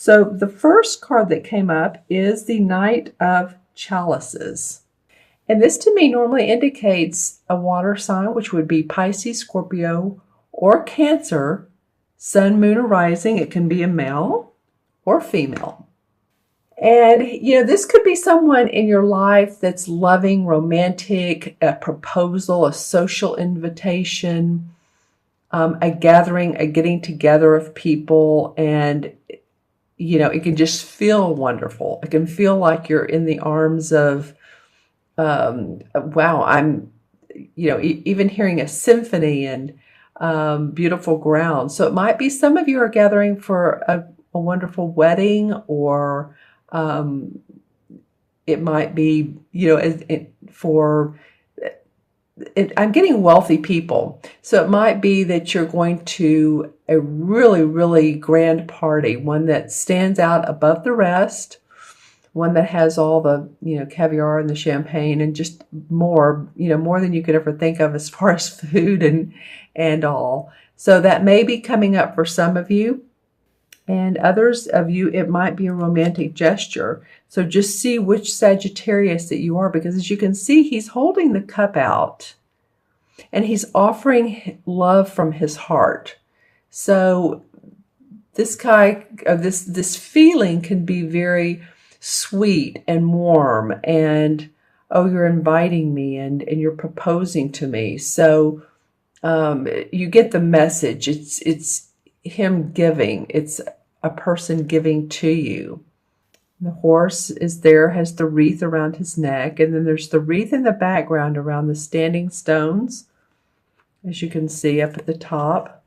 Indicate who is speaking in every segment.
Speaker 1: So the first card that came up is the Knight of Chalices. And this to me normally indicates a water sign, which would be Pisces, Scorpio, or Cancer, Sun, Moon, or Rising. It can be a male or female. And, this could be someone in your life that's loving, romantic, a proposal, a social invitation, a gathering, a getting together of people. And, it can just feel wonderful. It can feel like you're in the arms of, wow, I'm, even hearing a symphony and beautiful ground. So it might be some of you are gathering for a wonderful wedding, or it might be, I'm getting wealthy people. So it might be that you're going to a really, really grand party, one that stands out above the rest, one that has all the, caviar and the champagne and just more, more than you could ever think of as far as food and all. So that may be coming up for some of you. And others of you, it might be a romantic gesture. So just see which Sagittarius that you are, because as you can see, he's holding the cup out and he's offering love from his heart. So this guy, this feeling can be very sweet and warm, and oh, you're inviting me and you're proposing to me. So you get the message. It's him giving. It's a person giving to you. The horse is there, has the wreath around his neck, and then there's the wreath in the background around the standing stones, as you can see up at the top.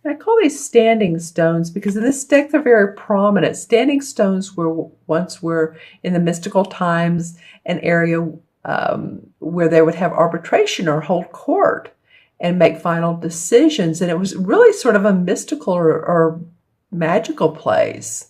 Speaker 1: And I call these standing stones because in this deck they're very prominent. Standing stones once were in the mystical times an area where they would have arbitration or hold court and make final decisions. And it was really sort of a mystical or magical place,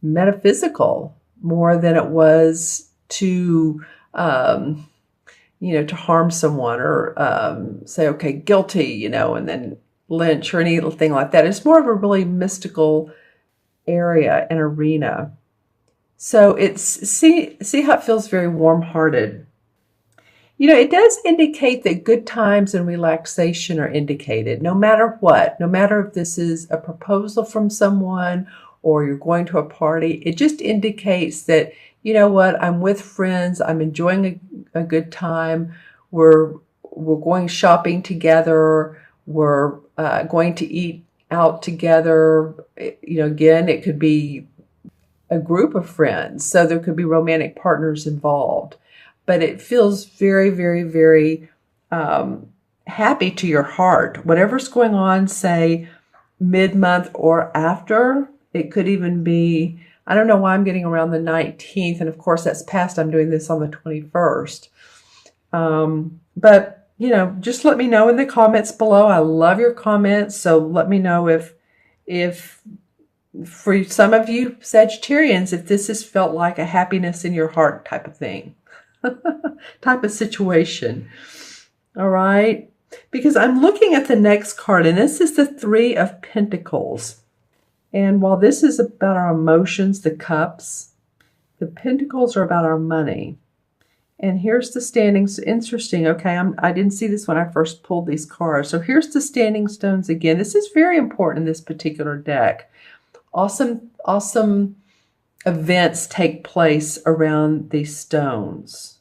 Speaker 1: metaphysical, more than it was to, to harm someone or say, okay, guilty, and then lynch or anything like that. It's more of a really mystical area and arena. So see how it feels very warm-hearted. It does indicate that good times and relaxation are indicated, no matter what. No matter if this is a proposal from someone or you're going to a party, it just indicates that, I'm with friends, I'm enjoying a good time, we're going shopping together, we're going to eat out together. Again, it could be a group of friends, so there could be romantic partners involved. But it feels very, very, very happy to your heart. Whatever's going on, say, mid-month or after, it could even be, I don't know why I'm getting around the 19th, and of course that's past, I'm doing this on the 21st. But, just let me know in the comments below. I love your comments, so let me know if for some of you Sagittarians, if this has felt like a happiness in your heart type of thing. Type of situation. All right. Because I'm looking at the next card, and this is the Three of Pentacles. And while this is about our emotions, the cups, the pentacles are about our money. And here's the standings. Interesting. Okay. I didn't see this when I first pulled these cards. So here's the standing stones again. This is very important in this particular deck. Awesome events take place around these stones.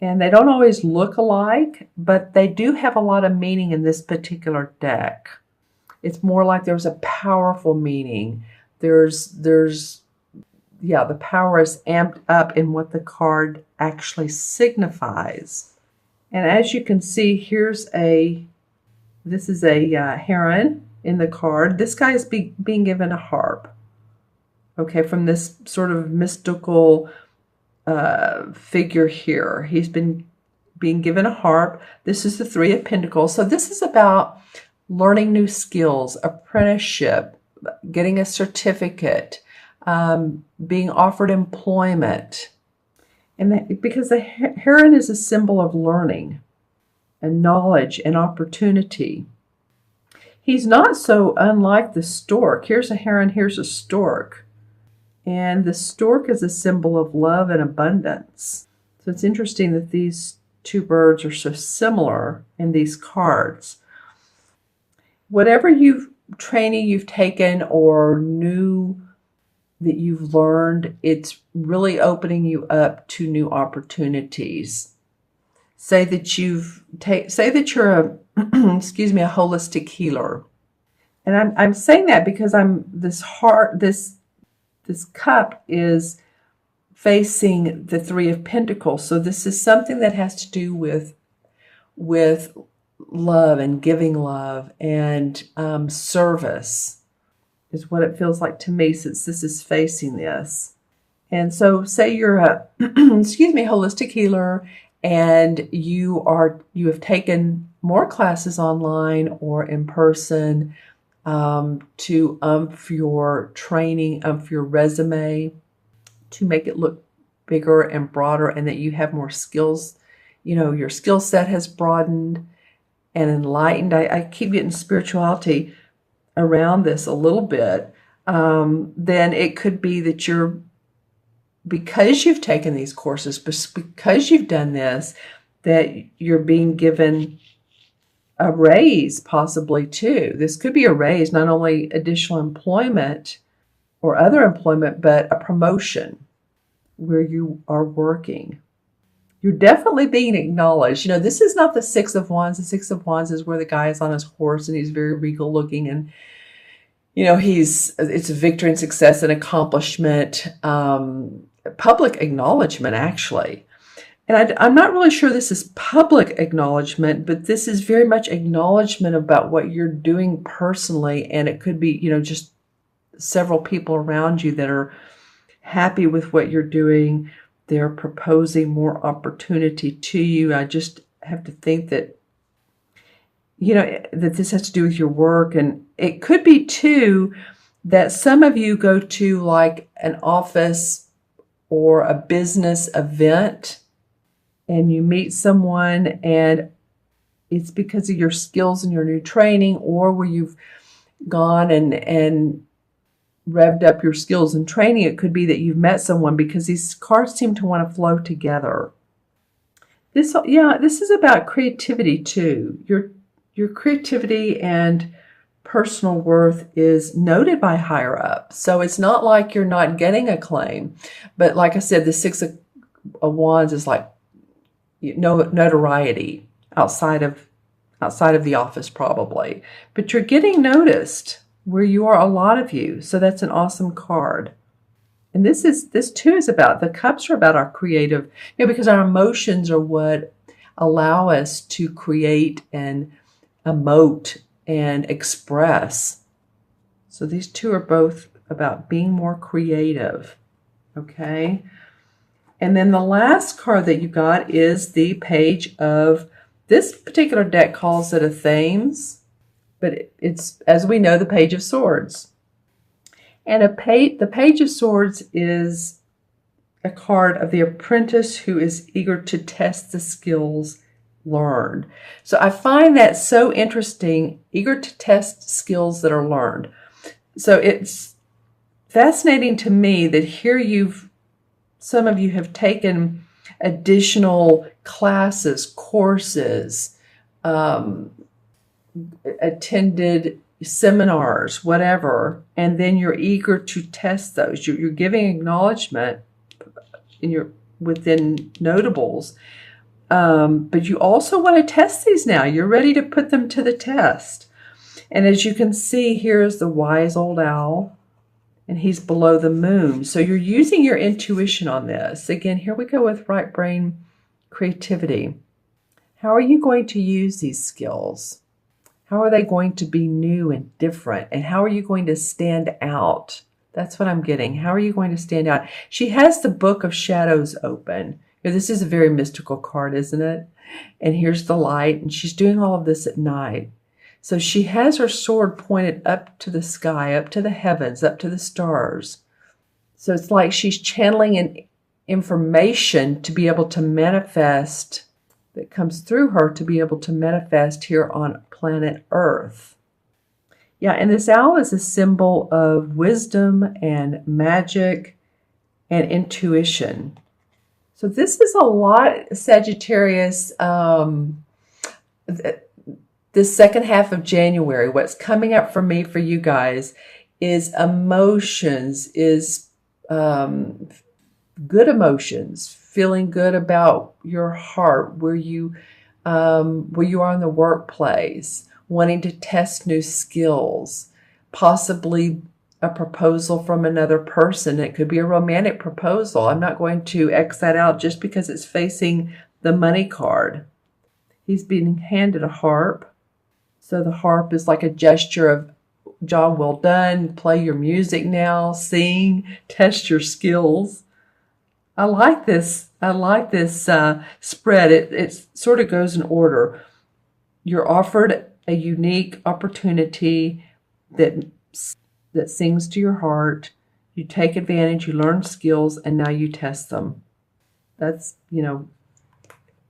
Speaker 1: And they don't always look alike, but they do have a lot of meaning in this particular deck. It's more like there's a powerful meaning. The power is amped up in what the card actually signifies. And as you can see, this is a heron in the card. This guy is being given a harp. Okay, from this sort of mystical figure here. He's being given a harp. This is the Three of Pentacles. So this is about learning new skills, apprenticeship, getting a certificate, being offered employment. And because the heron is a symbol of learning and knowledge and opportunity. He's not so unlike the stork. Here's a heron, here's a stork. And the stork is a symbol of love and abundance. So it's interesting that these two birds are so similar in these cards. Whatever training you've taken or new that you've learned, it's really opening you up to new opportunities. Say that you're a excuse me, a holistic healer. And I'm saying that because this cup is facing the Three of Pentacles. So this is something that has to do with love and giving love and service is what it feels like to me, since this is facing this. And so say you're a excuse me, holistic healer, and you have taken more classes online or in person to your training, your resume, to make it look bigger and broader, and that you have more skills. Your skill set has broadened and enlightened. I keep getting spirituality around this a little bit. Then it could be that because you've taken these courses, because you've done this, that you're being given a raise possibly too. This could be a raise, not only additional employment or other employment, but a promotion where you are working. You're definitely being acknowledged. This is not the Six of Wands. The Six of Wands is where the guy is on his horse and he's very regal looking, and it's a victory and success and accomplishment, public acknowledgement actually. And I'm not really sure this is public acknowledgement, but this is very much acknowledgement about what you're doing personally. And it could be, just several people around you that are happy with what you're doing. They're proposing more opportunity to you. I just have to think that, that this has to do with your work. And it could be too that some of you go to like an office or a business event and you meet someone, and it's because of your skills and your new training, or where you've gone and revved up your skills and training. It could be that you've met someone, because these cards seem to want to flow together. This is about creativity too. Your creativity and personal worth is noted by higher up. So it's not like you're not getting acclaim. But like I said, the Six of Wands is like notoriety outside of the office probably. But you're getting noticed where you are, a lot of you. So that's an awesome card. And this too is about, the cups are about our creative, because our emotions are what allow us to create and emote and express. So these two are both about being more creative. Okay. And then the last card that you got is the Page of, this particular deck calls it a Thames, but it's, as we know, the Page of Swords. And the Page of Swords is a card of the apprentice who is eager to test the skills learned. So I find that so interesting, eager to test skills that are learned. So it's fascinating to me that here some of you have taken additional classes, courses, attended seminars, whatever, and then you're eager to test those. You're giving acknowledgement within notables, but you also want to test these now. You're ready to put them to the test. And as you can see, here's the wise old owl, and he's below the moon. So you're using your intuition on this. Again, here we go with right brain creativity. How are you going to use these skills? How are they going to be new and different? And how are you going to stand out? That's what I'm getting. How are you going to stand out? She has the Book of Shadows open. This is a very mystical card, isn't it? And here's the light, and she's doing all of this at night. So she has her sword pointed up to the sky, up to the heavens, up to the stars. So it's like she's channeling information to be able to manifest, that comes through her to be able to manifest here on planet Earth. Yeah, and this owl is a symbol of wisdom and magic and intuition. So this is a lot, Sagittarius, this second half of January. What's coming up for me, for you guys, is emotions, is good emotions, feeling good about your heart, where you are in the workplace, wanting to test new skills, possibly a proposal from another person. It could be a romantic proposal. I'm not going to X that out just because it's facing the money card. He's being handed a harp. So the harp is like a gesture of job well done, play your music now, sing, test your skills. I like this. I like this spread. It sort of goes in order. You're offered a unique opportunity that sings to your heart. You take advantage, you learn skills, and now you test them. That's,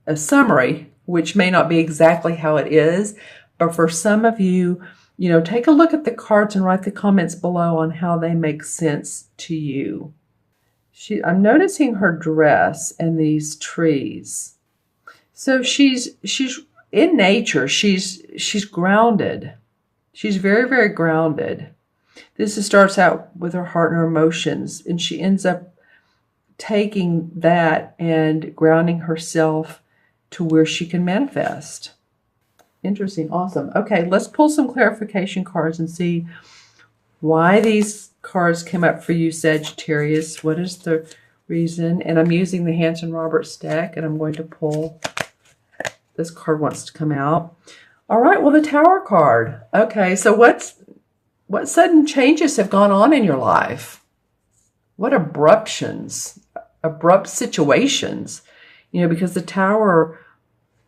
Speaker 1: a summary, which may not be exactly how it is, but for some of you, take a look at the cards and write the comments below on how they make sense to you. I'm noticing her dress and these trees. So she's in nature. She's grounded. She's very, very grounded. This starts out with her heart and her emotions, and she ends up taking that and grounding herself to where she can manifest. Interesting. Awesome. Okay, let's pull some clarification cards and see why these cards came up for you, Sagittarius. What is the reason? And I'm using the Hanson Roberts deck, and I'm going to pull. This card wants to come out. All right, well, the Tower card. Okay, so what sudden changes have gone on in your life? What abrupt situations? Because the Tower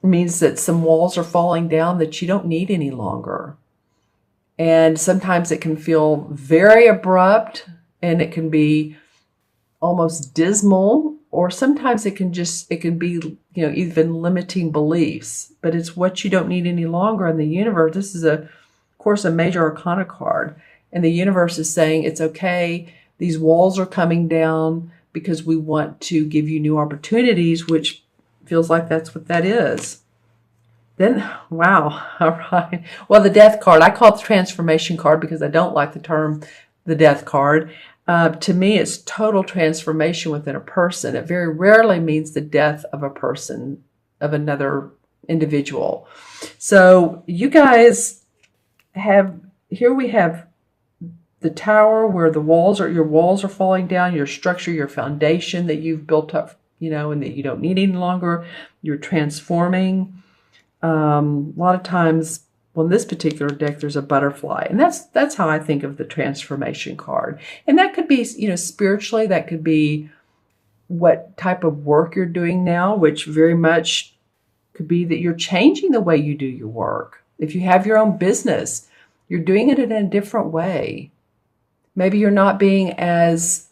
Speaker 1: means that some walls are falling down that you don't need any longer. And sometimes it can feel very abrupt, and it can be almost dismal, or sometimes it can be, even limiting beliefs, but it's what you don't need any longer in the universe. This is of course, a major arcana card, and the universe is saying it's okay. These walls are coming down because we want to give you new opportunities, which feels like that's what that is. Then, wow, all right. Well, the Death card, I call it the transformation card because I don't like the term the Death card. To me, it's total transformation within a person. It very rarely means the death of a person, of another individual. So you guys here we have the Tower, where your walls are falling down, your structure, your foundation that you've built up, and that you don't need any longer. You're transforming. A lot of times, well, in this particular deck, there's a butterfly, and that's how I think of the transformation card. And that could be, spiritually, that could be what type of work you're doing now, which very much could be that you're changing the way you do your work. If you have your own business, you're doing it in a different way. Maybe you're not being as,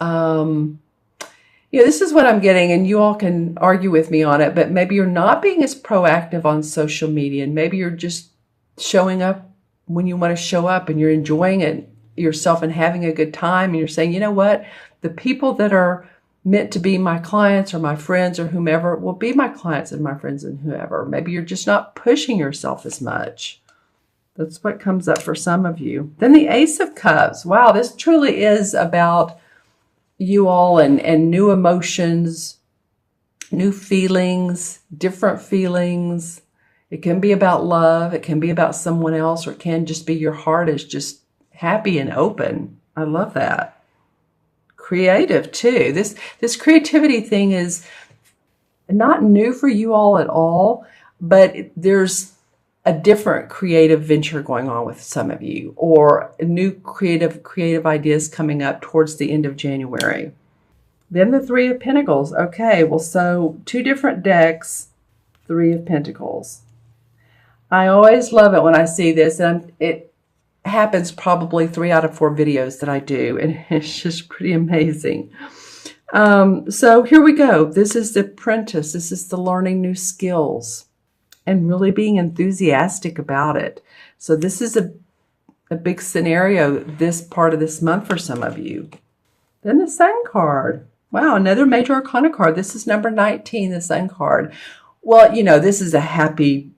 Speaker 1: this is what I'm getting, and you all can argue with me on it, but maybe you're not being as proactive on social media, and maybe you're just showing up when you want to show up, and you're enjoying it yourself and having a good time, and you're saying, you know what, the people that are meant to be my clients or my friends or whomever will be my clients and my friends and whoever. Maybe you're just not pushing yourself as much. That's what comes up for some of you. Then the Ace of Cups. Wow, this truly is about you all and new emotions, new feelings, different feelings. It can be about love. It can be about someone else, or it can just be your heart is just happy and open. I love that. Creative too. This creativity thing is not new for you all at all, but there's a different creative venture going on with some of you, or new creative ideas coming up towards the end of January. Then the Three of Pentacles. Okay, well, so two different decks, Three of Pentacles. I always love it when I see this, and it happens probably 3 out of 4 videos that I do, and it's just pretty amazing. So here we go. This is the apprentice. This is the learning new skills and really being enthusiastic about it. So this is a a big scenario this part of this month for some of you. Then the Sun card. Wow, another major arcana card. This is number 19, the Sun card. Well, you know, this is a happy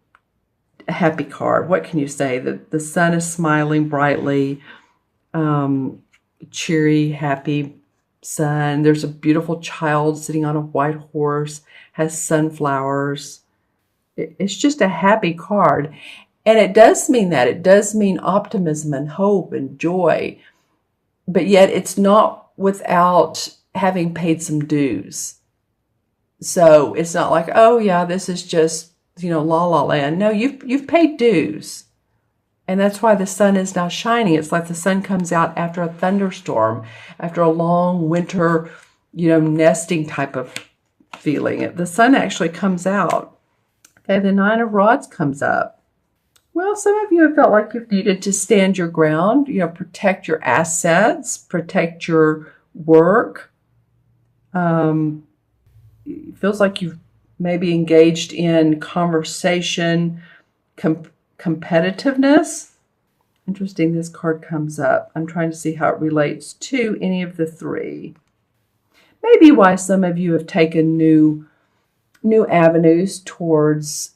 Speaker 1: card. What can you say? The sun is smiling brightly, cheery, happy sun. There's a beautiful child sitting on a white horse, has sunflowers. It's just a happy card. And it does mean that. It does mean optimism and hope and joy. But yet it's not without having paid some dues. So it's not like, oh yeah, this is just, you know, la la land. No, you've paid dues. And that's why the sun is now shining. It's like the sun comes out after a thunderstorm, after a long winter, you know, nesting type of feeling. The sun actually comes out. Okay, the Nine of Rods comes up. Well, some of you have felt like you've needed to stand your ground, you know, protect your assets, protect your work. It feels like you've maybe engaged in conversation, competitiveness. Interesting, this card comes up. I'm trying to see how it relates to any of the three. Maybe why some of you have taken new avenues towards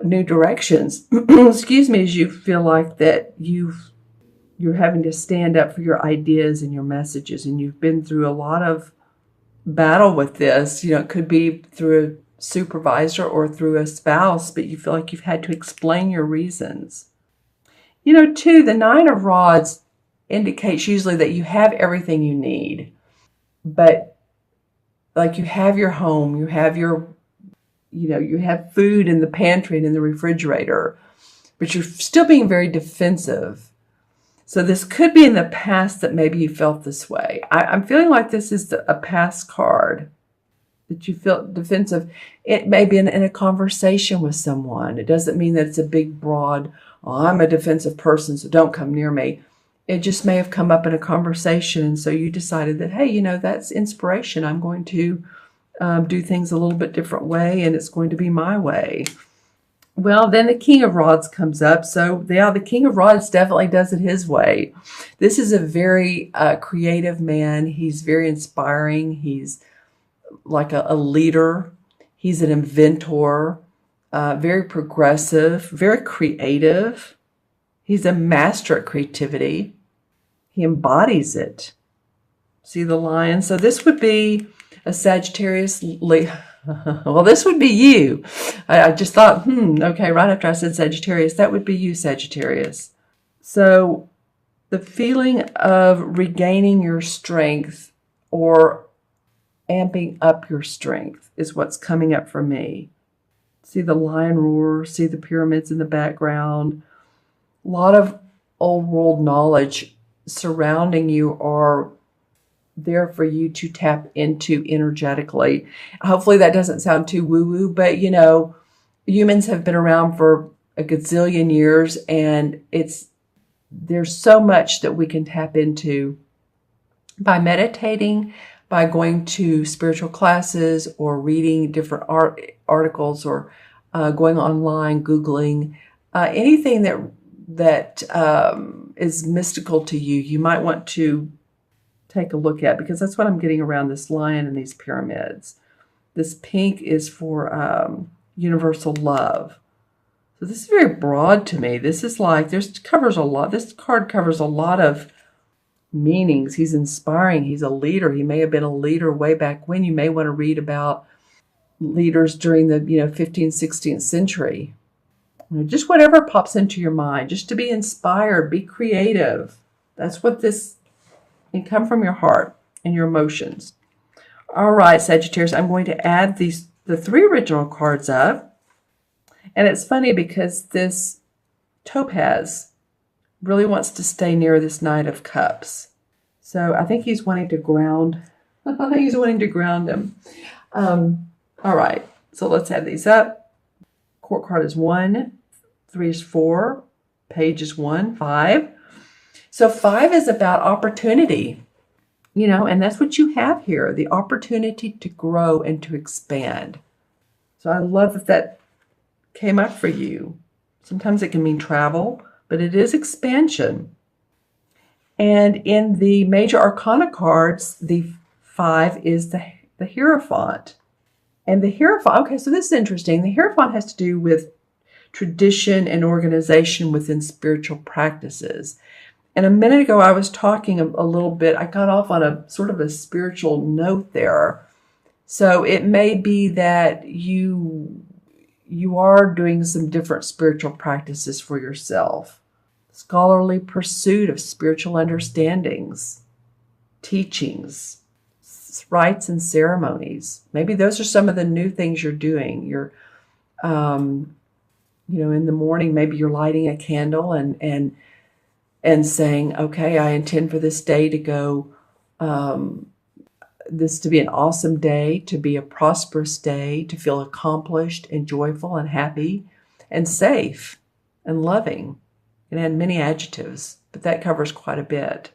Speaker 1: new directions. Excuse me, as you feel like that you're having to stand up for your ideas and your messages, and you've been through a lot of battle with this. You know, it could be through a supervisor or through a spouse, but you feel like you've had to explain your reasons. You know, too, the Nine of Rods indicates usually that you have everything you need, but like you have your home, you have your, you know, you have food in the pantry and in the refrigerator, but you're still being very defensive. So this could be in the past that maybe you felt this way. I'm feeling like this is a past card, that you feel defensive. It may be in a conversation with someone. It doesn't mean that it's a big, broad, oh, I'm a defensive person, so don't come near me. It just may have come up in a conversation. And so you decided that, hey, you know, that's inspiration. I'm going to do things a little bit different way, and it's going to be my way. Well, then the King of Rods comes up. So yeah, the King of Rods definitely does it his way. This is a very creative man. He's very inspiring. He's like a leader. He's an inventor, very progressive, very creative. He's a master at creativity. He embodies it. See the lion? So this would be a Sagittarius. Well, this would be you. I just thought, okay, right after I said Sagittarius, that would be you, Sagittarius. So the feeling of regaining your strength or amping up your strength is what's coming up for me. See the lion roar, see the pyramids in the background. A lot of old world knowledge surrounding you or there for you to tap into energetically. Hopefully that doesn't sound too woo-woo, but you know, humans have been around for a gazillion years, and there's so much that we can tap into by meditating, by going to spiritual classes or reading different articles or going online, Googling, anything that is mystical to you, you might want to take a look at, because that's what I'm getting around this lion and these pyramids. This pink is for universal love. So this is very broad to me. This is like, this card covers a lot of meanings. He's inspiring. He's a leader. He may have been a leader way back when. You may want to read about leaders during the 15th, 16th century. Just whatever pops into your mind, just to be inspired, be creative. That's what this, and come from your heart and your emotions. All right, Sagittarius, I'm going to add the three original cards up. And it's funny because this topaz really wants to stay near this Knight of Cups. So I think he's wanting to ground. He's wanting to ground him. All right, so let's add these up. Court card is 1, 3 is 4, page is 1, 5. So 5 is about opportunity, and that's what you have here, the opportunity to grow and to expand. So I love that came up for you. Sometimes it can mean travel, but it is expansion. And in the major arcana cards, the 5 is the Hierophant. And the Hierophant, okay, so this is interesting. The Hierophant has to do with tradition and organization within spiritual practices. And a minute ago, I was talking a little bit, I got off on a sort of a spiritual note there. So it may be that you are doing some different spiritual practices for yourself. Scholarly pursuit of spiritual understandings, teachings, rites and ceremonies. Maybe those are some of the new things you're doing. You're, in the morning, maybe you're lighting a candle and saying, okay, I intend for this day to go, this to be an awesome day, to be a prosperous day, to feel accomplished and joyful and happy and safe and loving. It had many adjectives, but that covers quite a bit.